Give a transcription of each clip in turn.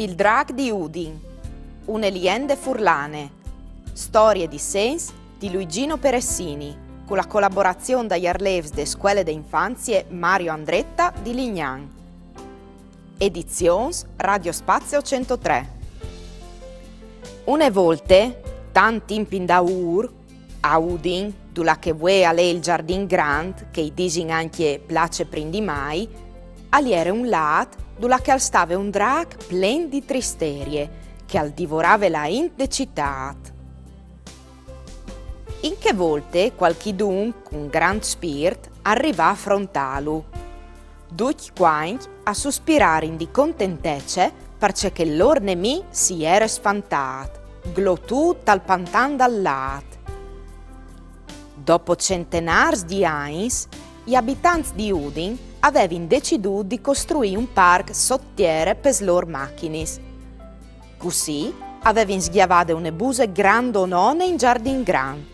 Il drag di Udin, Une liende furlane, storie di Sens di Luigino Peressini, con la collaborazione dagli Arlevs de Scuole de Infanzie Mario Andretta di Lignan. Edizions Radio Spazio 103. Une volte, tant in da a Udin, dula che vuoi a lei il giardin grand, che i disin anche place prindi mai, aliere un lat dula che al stave un drag plen di tristerie, che al divorave la int de citat. In che volte qualchidun con grand spirit arriva a frontalu. Duc quaint a sospirare in di contentece perché che lor nemi si era sfantat, glotù tal pantan dal lat. Dopo centenars di anni, gli abitanti di Udin avevano deciduto di costruire un parco sottiere per le loro macchine. Così avevano schiavato una buse grandonone in giardin grand.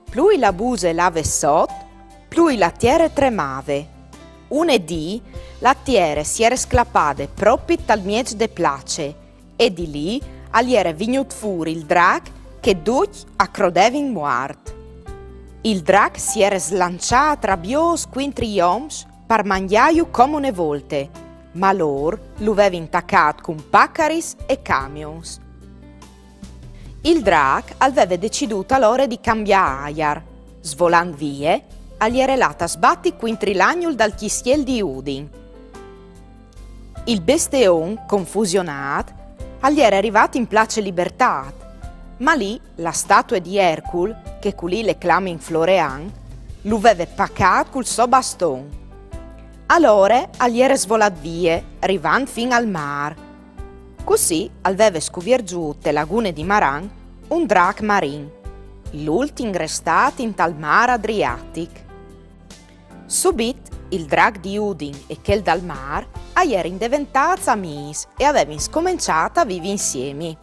Più la buse lave sotto, più la terra tremava. Unedì la terra si era sclappata proprio dal miege de place e di lì gli era venuto fuori il drag che tutti accrodeva in morte. Il drag si era slanciato rabbioso contro gli oms per mangiarlo come una volte, ma loro lo avevano attaccato con paccaris e camions. Il drag aveva deciduto allora di cambiare aria, svolando via, gli era lata sbatti contro l'agnol dal chistiel di Udin. Il besteon, confusionato, gli era arrivato in place Libertà, ma lì la statua di Ercul, che culì le clame in Florean, lo aveva paccato col suo bastone. Allora gli era svolato via, arrivando fino al mare. Così aveva scovirgiute lagune di Maran un drag marin, l'ultimo restato in tal mare Adriatic. Subito il drag di Udin e quel dal mare erano diventati amici e avevano scominciato a vivere insieme.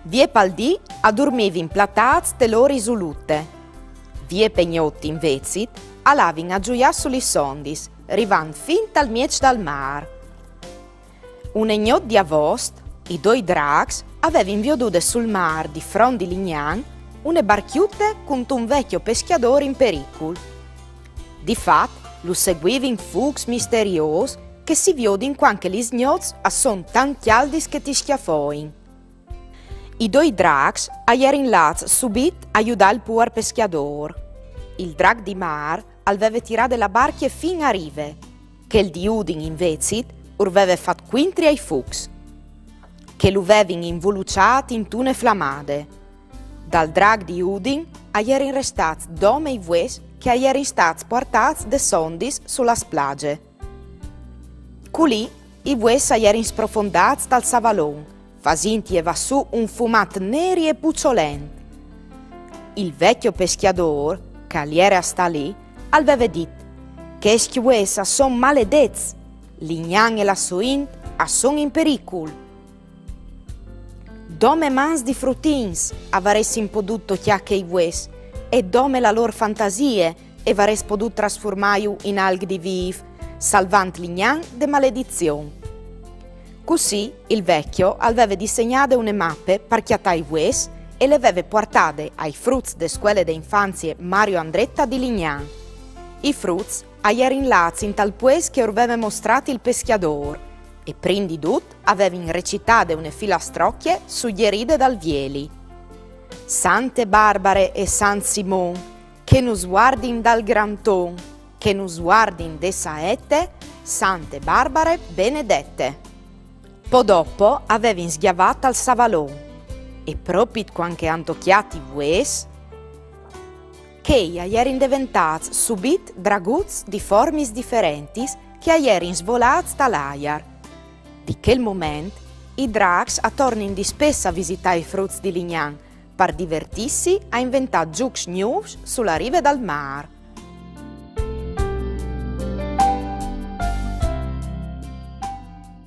Vie Paldì a dormivi implatati de loro isolute. Vie Pegnotti invece alavin a gioiare sugli sondis, arrivando fin al miec dal mar. Un egnot di agosto, i due drags avevano veduto sul mar di fronte di Lignan una barchiute con un vecchio peschiatore in pericolo. Di fatto, lo seguiva in fugs misterioso che si vede in quanche gli sgnoz son tanti aldis che ti schiaffoin. I due drags erano là subito a aiutare il puer peschiatore. Il drag di mar aveva tirato la barca fin a rive, che il di Udin invece aveva fatto quintri ai fugs, che lo avevano involucrato in tune flammate. Dal drag di Udin erano restati dome e vues che erano stati portati de sondis sulla spiaggia. Culì i vues erano sprofondati dal savalone, fasinti e va su un fumato neri e pucciolenti. Il vecchio peschiatore, che era sta lì, aveva detto che schiuesa son maledetti, l'ignan e la soint son in pericolo. Dome mans di fruttins avresti potuto chiacche i vues e dome la loro fantasie e avresti potuto trasformarlo in alghe di viv, salvando l'ignan de maledizione. Così il vecchio aveva disegnato una mappe per chiattare i vues e le aveva portate ai frutti de Scuole de Infanzie Mario Andretta di Lignan. I frutti erano lati in tal pues che aveva mostrato il peschiatore e prima di tutto avevano recitato una filastrocchie suggerite dal Vieli. Sante Barbare e San Simon, che nos guardin dal granton, che nos guardin de saette, Sante Barbare benedette. Po' dopo avevano schiavato al savalone e proprio quando hanno tocchiato i vues, che erano diventati subito draguzzi di forme differenti che erano svolati dall'aia. Di quel momento i drags tornano di spesso a visitare i frutti di Lignan per divertirsi a inventare giochi nuovi sulla riva del mare.